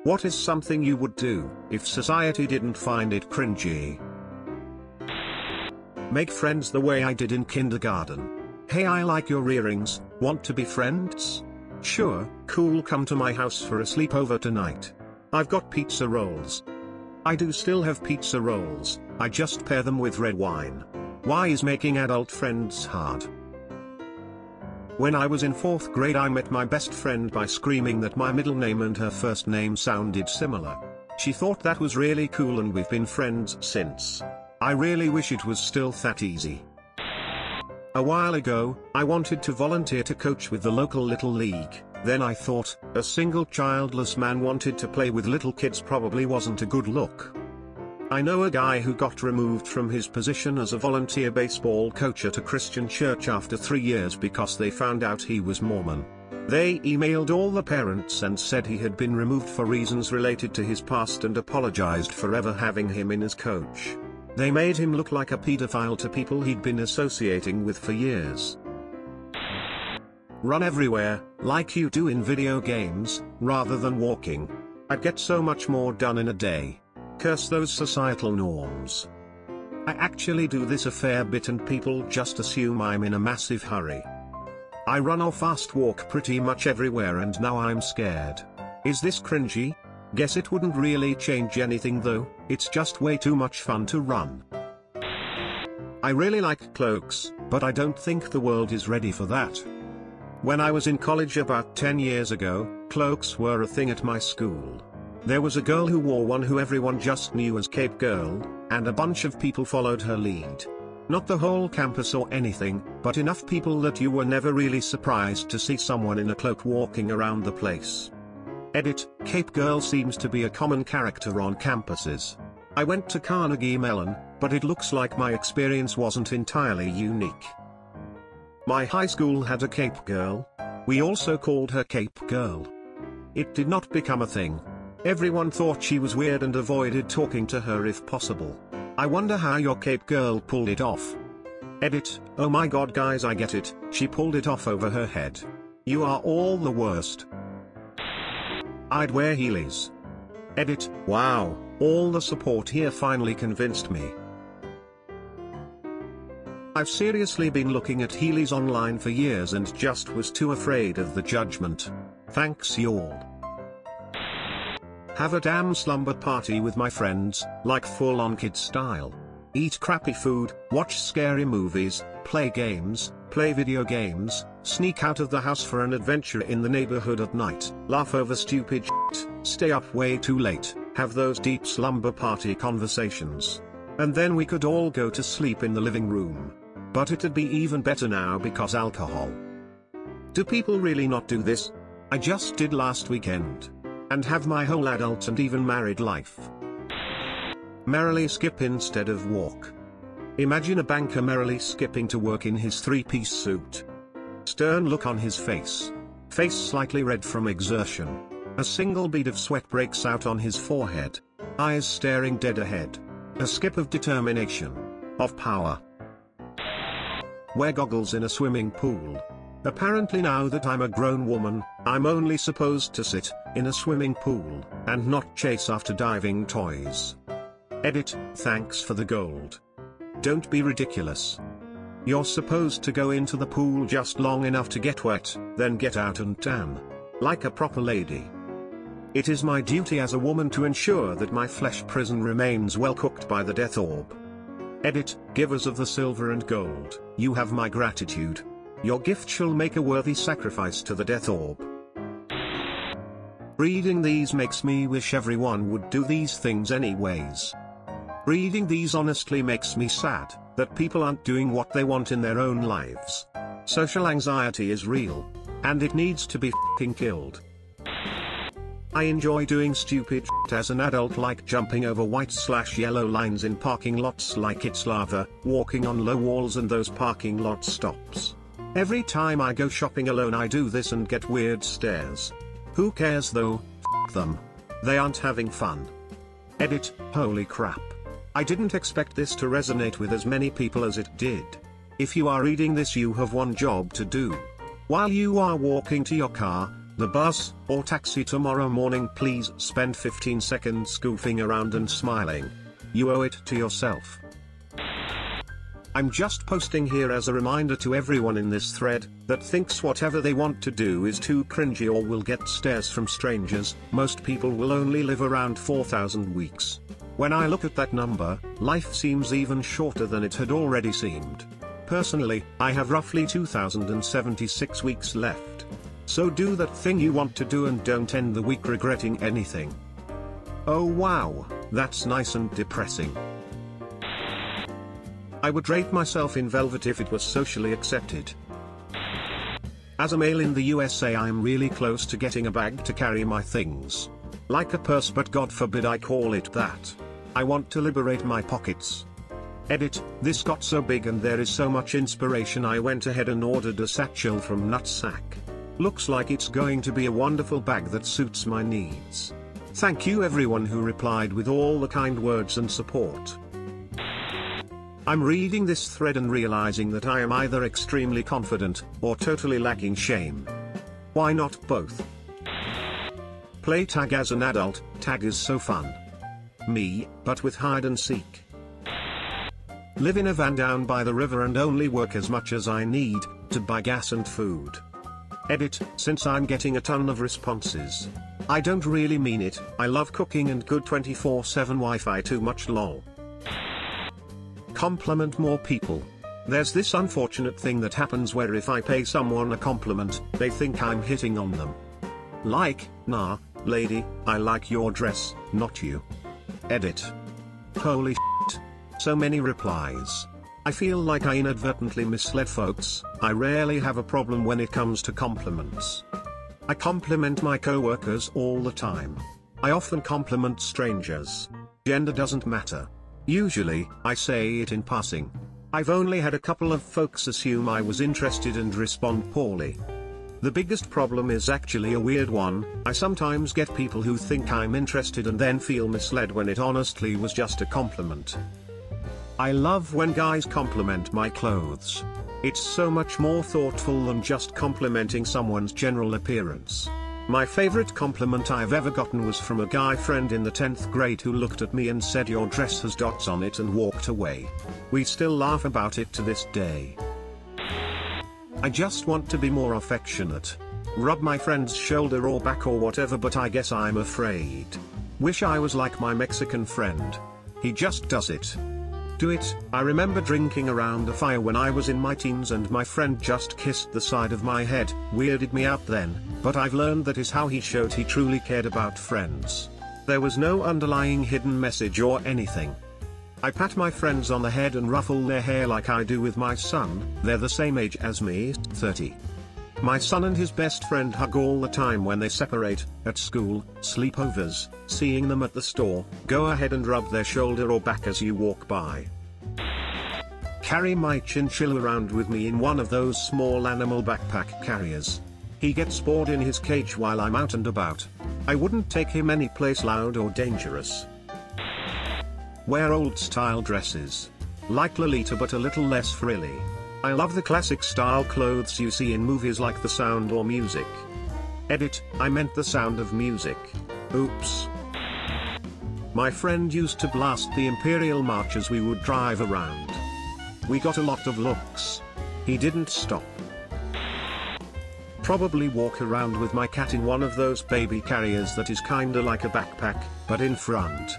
What is something you would do if society didn't find it cringy? Make friends the way I did in kindergarten. Hey, I like your earrings, want to be friends? Sure, cool, come to my house for a sleepover tonight. I've got pizza rolls. I do still have pizza rolls, I just pair them with red wine. Why is making adult friends hard? When I was in 4th grade I met my best friend by screaming that my middle name and her first name sounded similar. She thought that was really cool and we've been friends since. I really wish it was still that easy. A while ago, I wanted to volunteer to coach with the local little league. Then I thought, a single childless man wanted to play with little kids probably wasn't a good look. I know a guy who got removed from his position as a volunteer baseball coach at a Christian church after 3 years because they found out he was Mormon. They emailed all the parents and said he had been removed for reasons related to his past and apologized for ever having him in as coach. They made him look like a pedophile to people he'd been associating with for years. Run everywhere, like you do in video games, rather than walking. I'd get so much more done in a day. Curse those societal norms. I actually do this a fair bit and people just assume I'm in a massive hurry. I run or fast walk pretty much everywhere and now I'm scared. Is this cringy? Guess it wouldn't really change anything though, it's just way too much fun to run. I really like cloaks, but I don't think the world is ready for that. When I was in college about 10 years ago, cloaks were a thing at my school. There was a girl who wore one who everyone just knew as Cape Girl, and a bunch of people followed her lead. Not the whole campus or anything, but enough people that you were never really surprised to see someone in a cloak walking around the place. Edit, Cape Girl seems to be a common character on campuses. I went to Carnegie Mellon, but it looks like my experience wasn't entirely unique. My high school had a Cape Girl. We also called her Cape Girl. It did not become a thing. Everyone thought she was weird and avoided talking to her if possible. I wonder how your Cape Girl pulled it off. Edit, oh my god guys, I get it, she pulled it off over her head. You are all the worst. I'd wear heelys. Edit, wow, all the support here finally convinced me. I've seriously been looking at heelys online for years and just was too afraid of the judgment. Thanks y'all. Have a damn slumber party with my friends, like full-on kid style. Eat crappy food, watch scary movies, play games, play video games, sneak out of the house for an adventure in the neighborhood at night, laugh over stupid shit, stay up way too late, have those deep slumber party conversations. And then we could all go to sleep in the living room. But it'd be even better now because alcohol. Do people really not do this? I just did last weekend. And have my whole adult and even married life. Merrily skip instead of walk. Imagine a banker merrily skipping to work in his 3-piece suit. Stern look on his face. Face slightly red from exertion. A single bead of sweat breaks out on his forehead. Eyes staring dead ahead. A skip of determination. Of power. Wear goggles in a swimming pool. Apparently now that I'm a grown woman, I'm only supposed to sit in a swimming pool and not chase after diving toys. Edit, thanks for the gold. Don't be ridiculous. You're supposed to go into the pool just long enough to get wet, then get out and tan. Like a proper lady. It is my duty as a woman to ensure that my flesh prison remains well cooked by the death orb. Edit, givers of the silver and gold, you have my gratitude. Your gift shall make a worthy sacrifice to the death orb. Reading these makes me wish everyone would do these things anyways. Reading these honestly makes me sad, that people aren't doing what they want in their own lives. Social anxiety is real. And it needs to be f***ing killed. I enjoy doing stupid shit as an adult, like jumping over white/yellow lines in parking lots like it's lava, walking on low walls and those parking lot stops. Every time I go shopping alone I do this and get weird stares. Who cares though, f*** them. They aren't having fun. Edit, holy crap. I didn't expect this to resonate with as many people as it did. If you are reading this, you have one job to do. While you are walking to your car, the bus, or taxi tomorrow morning, please spend 15 seconds goofing around and smiling. You owe it to yourself. I'm just posting here as a reminder to everyone in this thread that thinks whatever they want to do is too cringy or will get stares from strangers. Most people will only live around 4,000 weeks. When I look at that number, life seems even shorter than it had already seemed. Personally, I have roughly 2,076 weeks left. So do that thing you want to do and don't end the week regretting anything. Oh wow, that's nice and depressing. I would rate myself in velvet if it was socially accepted. As a male in the USA, I'm really close to getting a bag to carry my things. Like a purse, but God forbid I call it that. I want to liberate my pockets. Edit, this got so big and there is so much inspiration I went ahead and ordered a satchel from Nutsack. Looks like it's going to be a wonderful bag that suits my needs. Thank you everyone who replied with all the kind words and support. I'm reading this thread and realizing that I am either extremely confident, or totally lacking shame. Why not both? Play tag as an adult, tag is so fun. Me, but with hide and seek. Live in a van down by the river and only work as much as I need to buy gas and food. Edit, since I'm getting a ton of responses. I don't really mean it, I love cooking and good 24/7 Wi-Fi too much lol. Compliment more people. There's this unfortunate thing that happens where if I pay someone a compliment, they think I'm hitting on them. Like, nah, lady, I like your dress, not you. Edit. Holy shit. So many replies. I feel like I inadvertently misled folks. I rarely have a problem when it comes to compliments. I compliment my coworkers all the time. I often compliment strangers. Gender doesn't matter. Usually, I say it in passing. I've only had a couple of folks assume I was interested and respond poorly. The biggest problem is actually a weird one. I sometimes get people who think I'm interested and then feel misled when it honestly was just a compliment. I love when guys compliment my clothes. It's so much more thoughtful than just complimenting someone's general appearance. My favorite compliment I've ever gotten was from a guy friend in the 10th grade who looked at me and said, "Your dress has dots on it," and walked away. We still laugh about it to this day. I just want to be more affectionate. Rub my friend's shoulder or back or whatever, but I guess I'm afraid. Wish I was like my Mexican friend. He just does it. Do it. I remember drinking around a fire when I was in my teens and my friend just kissed the side of my head. Weirded me out then, but I've learned that is how he showed he truly cared about friends. There was no underlying hidden message or anything. I pat my friends on the head and ruffle their hair like I do with my son. They're the same age as me, 30. My son and his best friend hug all the time when they separate, at school, sleepovers, seeing them at the store. Go ahead and rub their shoulder or back as you walk by. Carry my chinchilla around with me in one of those small animal backpack carriers. He gets bored in his cage while I'm out and about. I wouldn't take him any place loud or dangerous. Wear old style dresses. Like Lolita but a little less frilly. I love the classic style clothes you see in movies like The Sound or Music. Edit, I meant The Sound of Music. Oops. My friend used to blast the Imperial March as we would drive around. We got a lot of looks. He didn't stop. Probably walk around with my cat in one of those baby carriers that is kinda like a backpack, but in front.